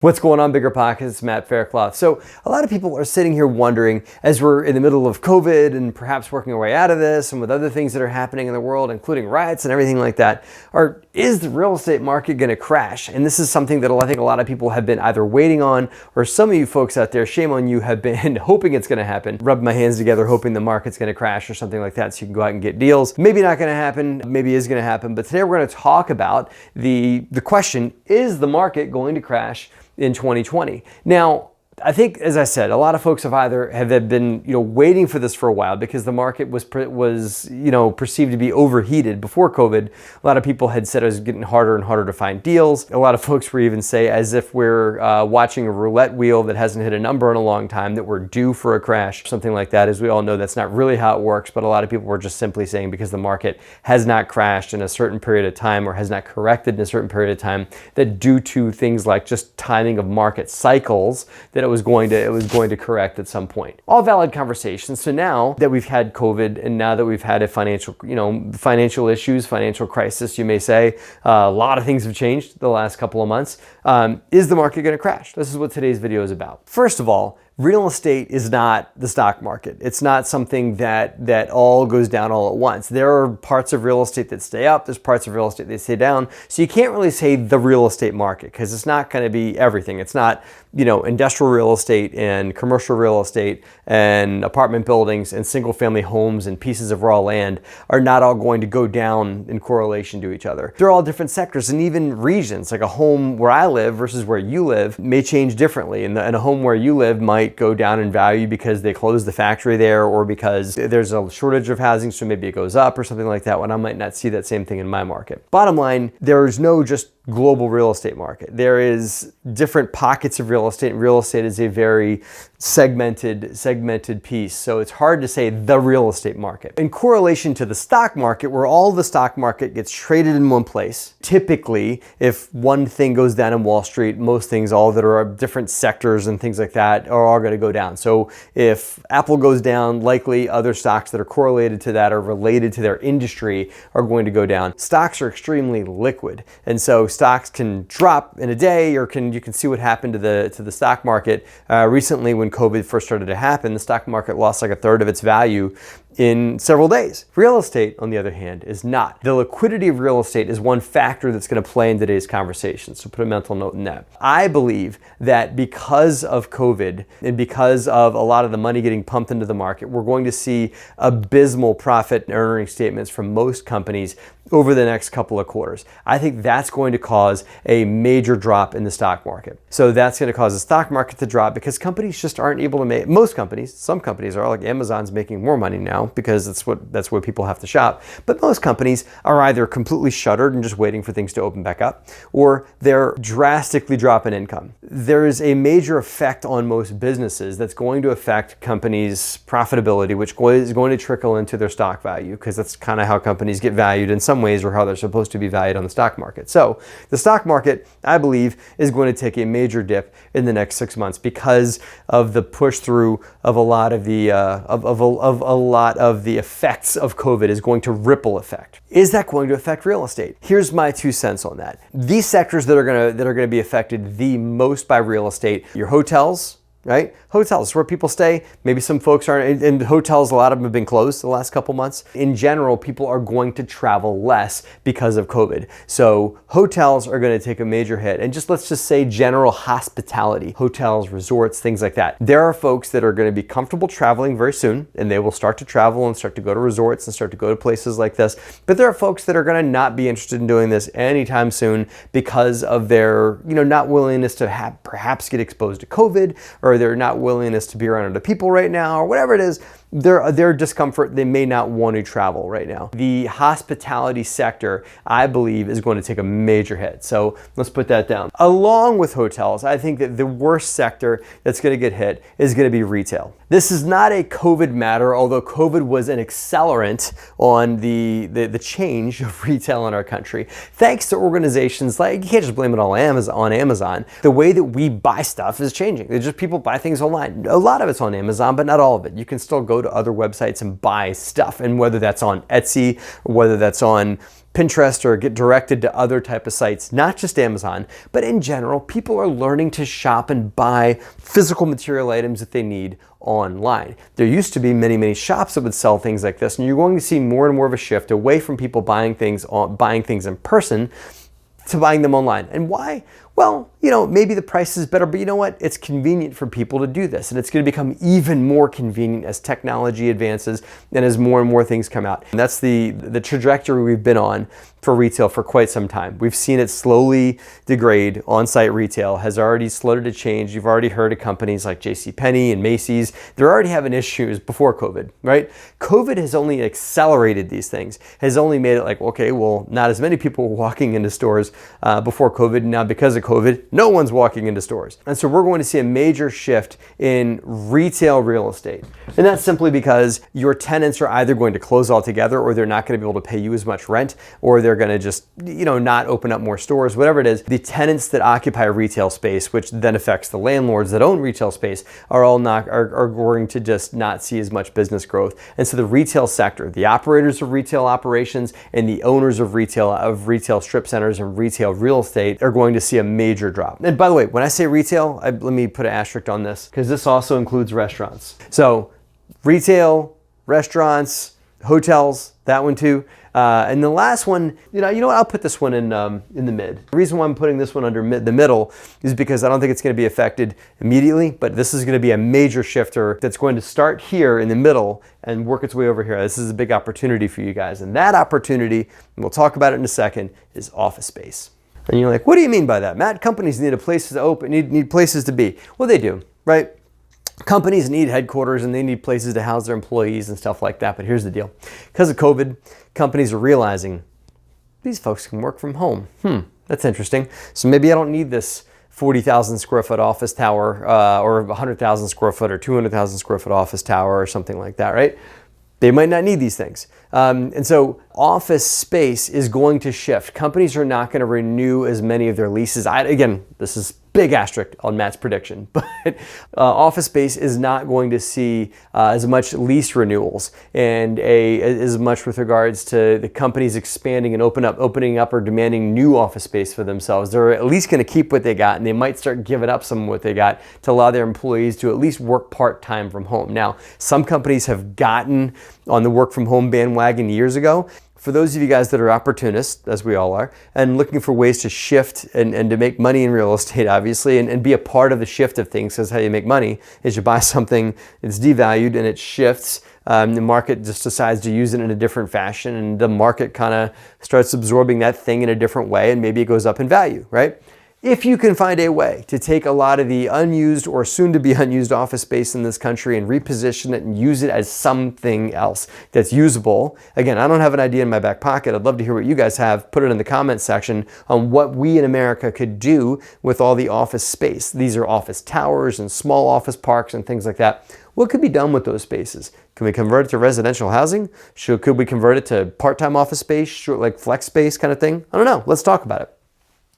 What's going on, Bigger Pockets? Matt Faircloth. So a lot of people are sitting here wondering, as we're in the middle of COVID and perhaps working our way out of this and with other things that are happening in the world, including riots and everything like that, is the real estate market going to crash? And this is something that I think a lot of people have been either waiting on, or some of you folks out there, shame on you, have been hoping it's going to happen. Rubbing my hands together, hoping the market's going to crash or something like that so you can go out and get deals. Maybe not going to happen, maybe is going to happen. But today we're going to talk about the question, is the market going to crash in 2020? Now, I think, as I said, a lot of folks have been waiting for this for a while because the market was perceived to be overheated before COVID. A lot of people had said it was getting harder and harder to find deals. A lot of folks were even say, as if we're watching a roulette wheel that hasn't hit a number in a long time, that we're due for a crash, something like that. As we all know, that's not really how it works, but a lot of people were just simply saying because the market has not crashed in a certain period of time or has not corrected in a certain period of time, that due to things like just timing of market cycles, that it was going to correct at some point. All valid conversations. So now that we've had COVID and now that we've had a financial issues, financial crisis, you may say, a lot of things have changed the last couple of months. Is the market going to crash? This is what today's video is about. First of all, real estate is not the stock market. It's not something that all goes down all at once. There are parts of real estate that stay up. There's parts of real estate that stay down. So you can't really say the real estate market because it's not going to be everything. It's not, industrial real estate and commercial real estate and apartment buildings and single family homes and pieces of raw land are not all going to go down in correlation to each other. They're all different sectors and even regions. Like a home where I live versus where you live may change differently. And a home where you live might go down in value because they closed the factory there or because there's a shortage of housing, so maybe it goes up or something like that, when I might not see that same thing in my market. Bottom line, there is no just global real estate market. There is different pockets of real estate, and real estate is a very segmented piece. So it's hard to say the real estate market. In correlation to the stock market, where all the stock market gets traded in one place, typically, if one thing goes down in Wall Street, most things, all that are different sectors and things like that, are all going to go down. So if Apple goes down, likely other stocks that are correlated to that or related to their industry are going to go down. Stocks are extremely liquid, and so stocks can drop in a day, or you can see what happened to the stock market recently when COVID first started to happen. The stock market lost like a third of its value in several days. Real estate, on the other hand, is not. The liquidity of real estate is one factor that's going to play in today's conversation, so put a mental note in that. I believe that because of COVID and because of a lot of the money getting pumped into the market, we're going to see abysmal profit and earnings statements from most companies over the next couple of quarters. I think that's going to cause a major drop in the stock market. So that's going to cause the stock market to drop because companies just aren't able to make, most companies, some companies are, like Amazon's making more money now because that's where people have to shop. But most companies are either completely shuttered and just waiting for things to open back up, or they're drastically dropping income. There is a major effect on most businesses that's going to affect companies' profitability, which is going to trickle into their stock value, because that's kind of how companies get valued in some ways, or how they're supposed to be valued on the stock market. So the stock market, I believe, is going to take a major dip in the next 6 months because of the push through of a lot of the effects of COVID is going to ripple effect. Is that going to affect real estate? Here's my 2 cents on that. These sectors that are going to be affected the most by real estate: your hotels, right? Hotels, where people stay. Maybe some folks aren't in hotels. A lot of them have been closed the last couple months. In general, people are going to travel less because of COVID. So hotels are going to take a major hit. And let's just say general hospitality, hotels, resorts, things like that. There are folks that are going to be comfortable traveling very soon, and they will start to travel and start to go to resorts and start to go to places like this. But there are folks that are going to not be interested in doing this anytime soon because of their, not willingness to perhaps get exposed to COVID, or their not willingness to be around other people right now, or whatever it is, their discomfort, they may not want to travel right now. The hospitality sector, I believe, is going to take a major hit. So let's put that down. Along with hotels, I think that the worst sector that's going to get hit is going to be retail. This is not a COVID matter, although COVID was an accelerant on the change of retail in our country. Thanks to organizations like, you can't just blame it all on Amazon. The way that we buy stuff is changing. People buy things online. A lot of it's on Amazon, but not all of it. You can still go go to other websites and buy stuff. And whether that's on Etsy, or whether that's on Pinterest, or get directed to other type of sites, not just Amazon, but in general, people are learning to shop and buy physical material items that they need online. There used to be many shops that would sell things like this, and you're going to see more and more of a shift away from people buying things in person to buying them online. And why? Well, maybe the price is better, but you know what? It's convenient for people to do this, and it's going to become even more convenient as technology advances and as more and more things come out. And that's the trajectory we've been on for retail for quite some time. We've seen it slowly degrade. On-site retail has already slowed to change. You've already heard of companies like JCPenney and Macy's. They're already having issues before COVID, right? COVID has only accelerated these things, has only made it like, okay, well, not as many people were walking into stores before COVID. Now, because of COVID, no one's walking into stores. And so we're going to see a major shift in retail real estate. And that's simply because your tenants are either going to close altogether, or they're not going to be able to pay you as much rent, or they're going to just, not open up more stores, whatever it is. The tenants that occupy retail space, which then affects the landlords that own retail space, are going to just not see as much business growth. And so the retail sector, the operators of retail operations and the owners of retail strip centers and retail real estate are going to see a major drop. And by the way, when I say retail, let me put an asterisk on this, because this also includes restaurants. So retail, restaurants, hotels, that one too. And the last one, you know what? I'll put this one in the mid. The reason why I'm putting this one under the middle is because I don't think it's going to be affected immediately, but this is going to be a major shifter that's going to start here in the middle and work its way over here. This is a big opportunity for you guys. And that opportunity, and we'll talk about it in a second, is office space. And you're like, what do you mean by that, Matt? Companies need a place to open, need places to be. Well, they do, right? Companies need headquarters and they need places to house their employees and stuff like that. But here's the deal. Because of COVID, companies are realizing these folks can work from home. That's interesting. So maybe I don't need this 40,000 square foot office tower or 100,000 square foot or 200,000 square foot office tower or something like that, right? They might not need these things. And so office space is going to shift. Companies are not going to renew as many of their leases. Again, this is big asterisk on Matt's prediction, but office space is not going to see as much lease renewals and as much with regards to the companies expanding and opening up or demanding new office space for themselves. They're at least going to keep what they got, and they might start giving up some of what they got to allow their employees to at least work part-time from home. Now, some companies have gotten on the work from home bandwagon years ago. For those of you guys that are opportunists, as we all are, and looking for ways to shift and to make money in real estate, obviously, and be a part of the shift of things, because how you make money is you buy something, it's devalued, and it shifts. The market just decides to use it in a different fashion, and the market kind of starts absorbing that thing in a different way, and maybe it goes up in value, right? If you can find a way to take a lot of the unused or soon to be unused office space in this country and reposition it and use it as something else that's usable. Again, I don't have an idea in my back pocket. I'd love to hear what you guys have. Put it in the comments section on what we in America could do with all the office space. These are office towers and small office parks and things like that. What could be done with those spaces? Can we convert it to residential housing? Could we convert it to part-time office space, like flex space kind of thing? I don't know. Let's talk about it.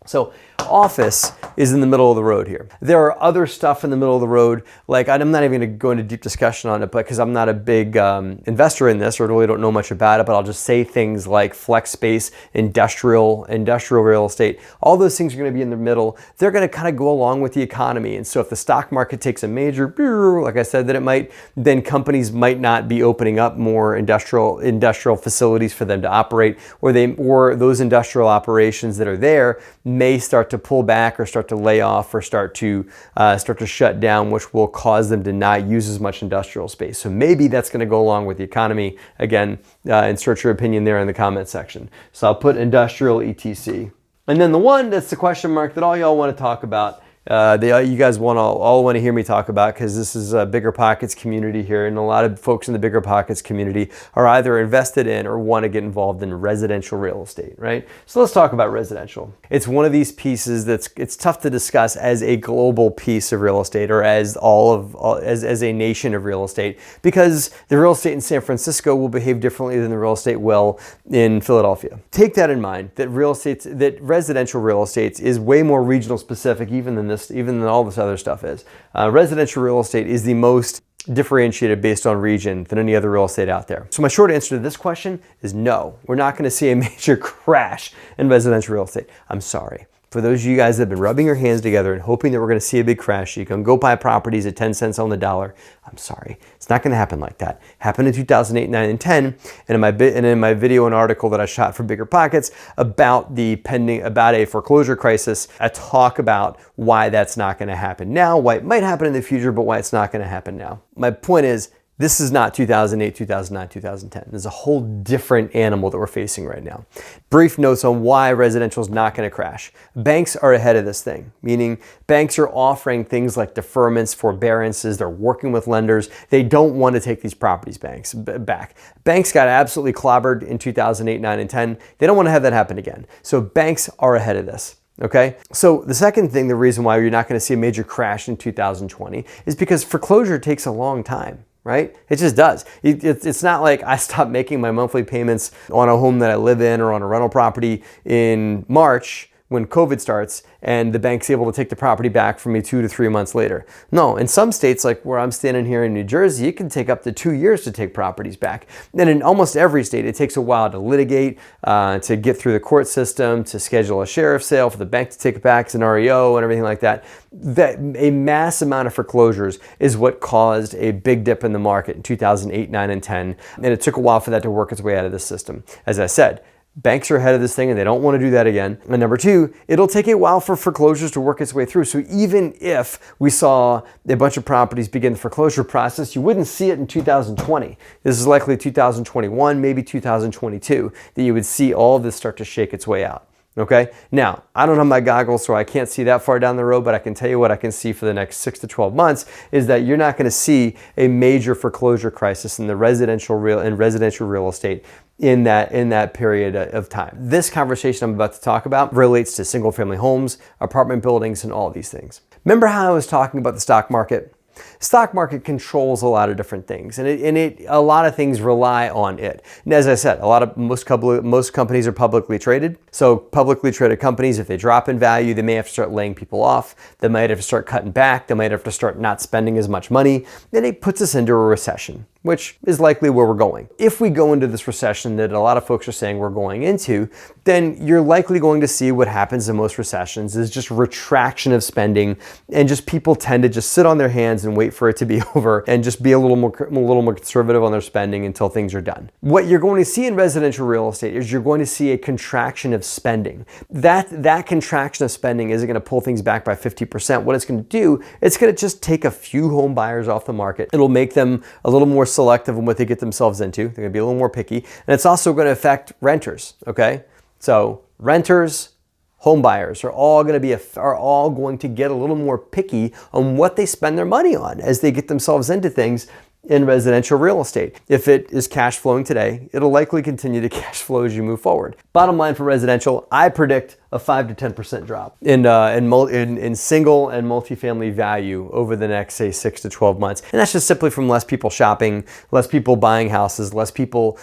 So office is in the middle of the road here. There are other stuff in the middle of the road, like I'm not even going to go into deep discussion on it, but because I'm not a big investor in this or really don't know much about it, but I'll just say things like flex space, industrial real estate, all those things are going to be in the middle. They're going to kind of go along with the economy. And so if the stock market takes a major, like I said, then companies might not be opening up more industrial facilities for them to operate, or those industrial operations that are there may start to pull back or start to lay off or start to shut down, which will cause them to not use as much industrial space. So maybe that's going to go along with the economy. Again, insert your opinion there in the comment section. So I'll put industrial ETC. And then the one that's the question mark that all y'all want to talk about, you guys all want to hear me talk about, because this is a Bigger Pockets community here, and a lot of folks in the Bigger Pockets community are either invested in or want to get involved in residential real estate, right? So let's talk about residential. It's one of these pieces it's tough to discuss as a global piece of real estate or as as a nation of real estate, because the real estate in San Francisco will behave differently than the real estate will in Philadelphia. Take that in mind, that residential real estate is way more regional specific even than all this other stuff is. Residential real estate is the most differentiated based on region than any other real estate out there. So my short answer to this question is no. We're not going to see a major crash in residential real estate. I'm sorry. For those of you guys that have been rubbing your hands together and hoping that we're going to see a big crash, you can go buy properties at 10 cents on the dollar. I'm sorry. It's not going to happen like that. Happened in 2008, 9, and 10. And in my video and article that I shot for Bigger Pockets about a foreclosure crisis, I talk about why that's not going to happen now, why it might happen in the future, but why it's not going to happen now. My point is, this is not 2008, 2009, 2010. There's a whole different animal that we're facing right now. Brief notes on why residential is not going to crash. Banks are ahead of this thing, meaning banks are offering things like deferments, forbearances. They're working with lenders. They don't want to take these properties back. Banks got absolutely clobbered in 2008, 9, and 10. They don't want to have that happen again. So banks are ahead of this. Okay, so the second thing, the reason why you're not going to see a major crash in 2020 is because foreclosure takes a long time. Right? It just does. It's not like I stopped making my monthly payments on a home that I live in or on a rental property in March when COVID starts and the bank's able to take the property back from me 2 to 3 months later. No, in some states, like where I'm standing here in New Jersey, it can take up to 2 years to take properties back. And in almost every state, it takes a while to litigate, to get through the court system, to schedule a sheriff's sale, for the bank to take it back as an REO and everything like that. A mass amount of foreclosures is what caused a big dip in the market in 2008, 9, and 10. And it took a while for that to work its way out of the system. As I said, banks are ahead of this thing and they don't want to do that again. And number two, it'll take a while for foreclosures to work its way through. So even if we saw a bunch of properties begin the foreclosure process, you wouldn't see it in 2020. This is likely 2021, maybe 2022, that you would see all of this start to shake its way out. Okay, now I don't have my goggles, so I can't see that far down the road, but I can tell you what I can see for the next 6 to 12 months is that you're not going to see a major foreclosure crisis in the residential real estate in that period of time. This conversation I'm about to talk about relates to single family homes, apartment buildings, and all these things. Remember how I was talking about the stock market? Stock market controls a lot of different things, and a lot of things rely on it. And as I said, most companies are publicly traded. So publicly traded companies, if they drop in value, they may have to start laying people off. They might have to start cutting back. They might have to start not spending as much money. Then it puts us into a recession, which is likely where we're going. If we go into this recession that a lot of folks are saying we're going into, then you're likely going to see what happens in most recessions is just retraction of spending, and just people tend to just sit on their hands and wait for it to be over and just be a little more conservative on their spending until things are done. What you're going to see in residential real estate is you're going to see a contraction of spending. That contraction of spending isn't going to pull things back by 50%. What it's going to do, it's going to just take a few home buyers off the market. It'll make them a little more selective in what they get themselves into. They're going to be a little more picky. And it's also going to affect renters, okay? So renters, home buyers are all going to get a little more picky on what they spend their money on as they get themselves into things in residential real estate. If it is cash flowing today, it'll likely continue to cash flow as you move forward. Bottom line for residential, I predict a 5 to 10% drop in single and multifamily value over the next, say, 6 to 12 months. And that's just simply from less people shopping, less people buying houses, less people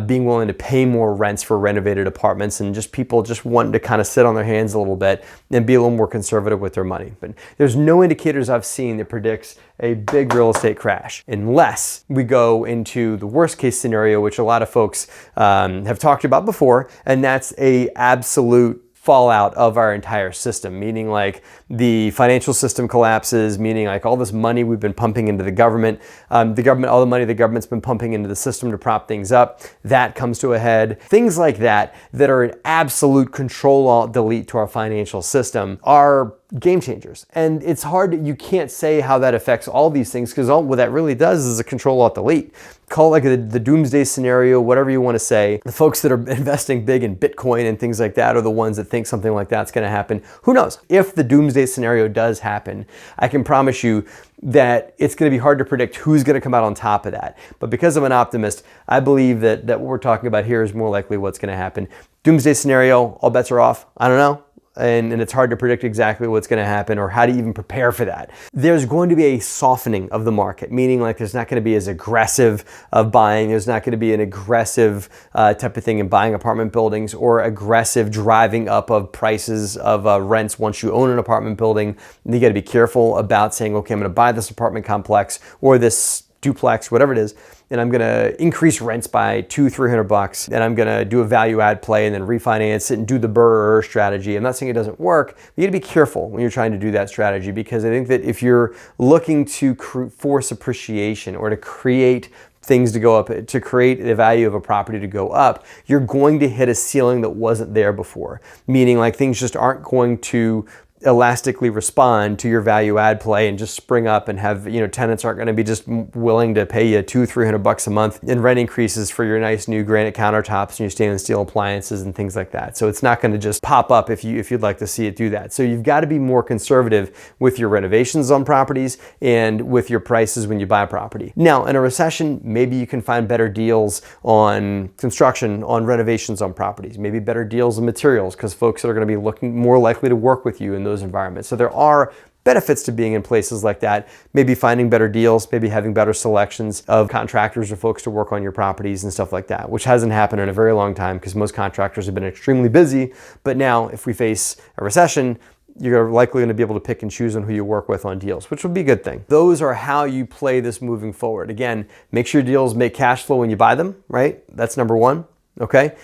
being willing to pay more rents for renovated apartments, and just people just wanting to kind of sit on their hands a little bit and be a little more conservative with their money. But there's no indicators I've seen that predicts a big real estate crash unless we go into the worst case scenario, which a lot of folks have talked about before, and that's a absolute fallout of our entire system, meaning like the financial system collapses, meaning like all this money we've been pumping into the government, all the money the government's been pumping into the system to prop things up, that comes to a head. Things like that are an absolute Control-Alt-Delete to our financial system are game changers. And it's hard, you can't say how that affects all these things, because what that really does is a Control-Alt-Delete. Call it like the doomsday scenario, whatever you want to say. The folks that are investing big in Bitcoin and things like that are the ones that think something like that's going to happen. Who knows? If the doomsday scenario does happen, I can promise you that it's going to be hard to predict who's going to come out on top of that. But because I'm an optimist, I believe that what we're talking about here is more likely what's going to happen. Doomsday scenario, all bets are off. I don't know. And it's hard to predict exactly what's going to happen or how to even prepare for that. There's going to be a softening of the market, meaning like there's not going to be as aggressive of buying. There's not going to be an aggressive type of thing in buying apartment buildings, or aggressive driving up of prices of rents once you own an apartment building. And you got to be careful about saying, okay, I'm going to buy this apartment complex or this duplex, whatever it is, and I'm gonna increase rents by $200-300, and I'm gonna do a value add play and then refinance it and do the BRRRR strategy. I'm not saying it doesn't work, but you gotta be careful when you're trying to do that strategy, because I think that if you're looking to force appreciation or to create things to go up, to create the value of a property to go up, you're going to hit a ceiling that wasn't there before. Meaning like things just aren't going to elastically respond to your value add play and just spring up and have, tenants aren't going to be just willing to pay you $200-300 a month in rent increases for your nice new granite countertops and your stainless steel appliances and things like that. So it's not going to just pop up if you'd like to see it do that. So you've got to be more conservative with your renovations on properties and with your prices when you buy a property. Now, in a recession, maybe you can find better deals on construction, on renovations on properties, maybe better deals on materials, because folks are going to be more likely to work with you in those environments. So there are benefits to being in places like that, maybe finding better deals, maybe having better selections of contractors or folks to work on your properties and stuff like that, which hasn't happened in a very long time because most contractors have been extremely busy. But now if we face a recession, you're likely going to be able to pick and choose on who you work with on deals, which would be a good thing. Those are how you play this moving forward. Again, make sure deals make cash flow when you buy them, right? That's number one, okay?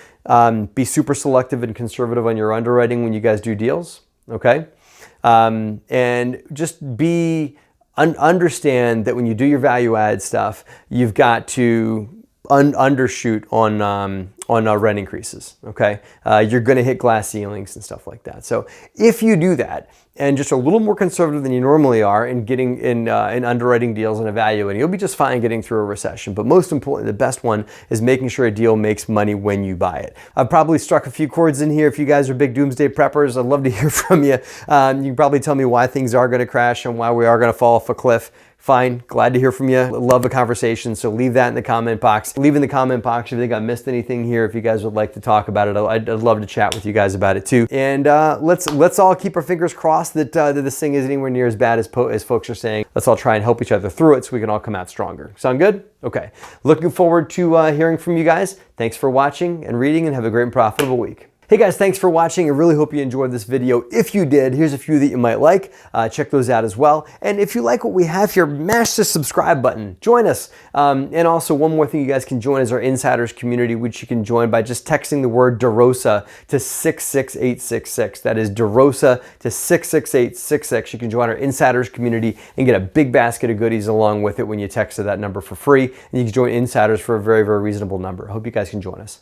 Be super selective and conservative on your underwriting when you guys do deals, okay? And just understand that when you do your value add stuff, you've got to undershoot on rent increases, okay? You're gonna hit glass ceilings and stuff like that. So if you do that, and just a little more conservative than you normally are in getting in underwriting deals and evaluating, you'll be just fine getting through a recession. But most importantly, the best one is making sure a deal makes money when you buy it. I've probably struck a few chords in here. If you guys are big doomsday preppers, I'd love to hear from you. You can probably tell me why things are gonna crash and why we are gonna fall off a cliff. Fine, glad to hear from you. Love the conversation, so leave that in the comment box. Leave in the comment box if you think I missed anything here, if you guys would like to talk about it. I'd love to chat with you guys about it too. And let's all keep our fingers crossed that this thing isn't anywhere near as bad as folks are saying. Let's all try and help each other through it so we can all come out stronger. Sound good? Okay. Looking forward to hearing from you guys. Thanks for watching and reading, and have a great and profitable week. Hey guys, thanks for watching. I really hope you enjoyed this video. If you did, here's a few that you might like. Check those out as well. And if you like what we have here, mash the subscribe button. Join us. And also one more thing you guys can join is our insiders community, which you can join by just texting the word DeRosa to 66866. That is DeRosa to 66866. You can join our insiders community and get a big basket of goodies along with it when you text to that number for free. And you can join insiders for a very, very reasonable number. I hope you guys can join us.